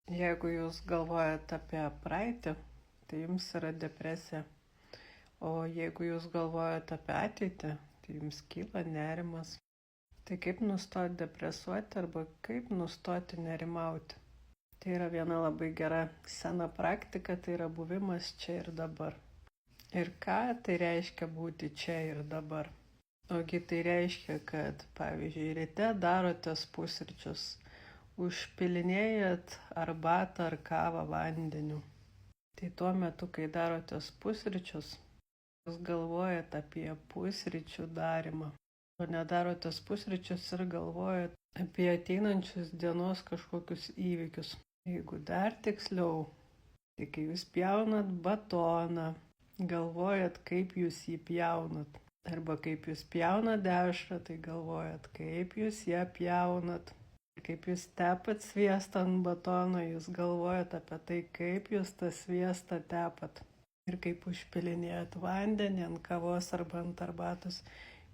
Jeigu jūs galvojat apie praeitį, tai jums yra depresija. O jeigu jūs galvojat apie ateitį, tai jums kyla nerimas. Tai kaip nustoti depresuoti arba kaip nustoti nerimauti? Tai yra viena labai gera sena praktika, tai yra buvimas čia ir dabar. Ir ką tai reiškia būti čia ir dabar? Ogi tai reiškia, kad pavyzdžiui ryte darotės pusryčius, užpilinėjat arbatą ar kavą vandeniu. Tai tuo metu, kai darotės pusryčius, jūs galvojat apie pusryčių darimą. O nedarotės pusryčius ir galvojat apie ateinančius dienos kažkokius įvykius. Jeigu dar tiksliau, tai kai jūs pjaunat batoną, galvojat, kaip jūs jį pjaunat. Arba kaip jūs pjaunat dešrą, tai galvojat, kaip jūs ją pjaunat. Kaip jūs tepat sviestą ant batono, jūs galvojat apie tai, kaip jūs tą sviestą tepat. Ir kaip užpilinėjat vandenį ant kavos arba ant arbatos,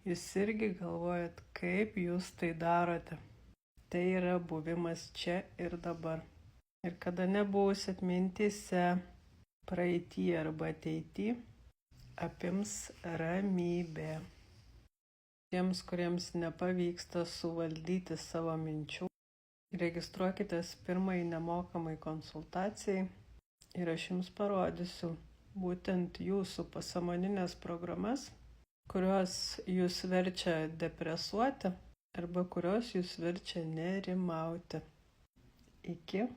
jūs irgi galvojat, kaip jūs tai darote. Tai yra buvimas čia ir dabar. Ir kada nebūsit mintyse, praeity arba ateity, apims ramybė. Tiems, kuriems nepavyksta suvaldyti savo minčių, registruokitės pirmai nemokamai konsultacijai ir aš jums parodysiu būtent jūsų pasąmoninės programas, kurios jūs verčia depresuoti arba kurios jūs verčia nerimauti. Iki.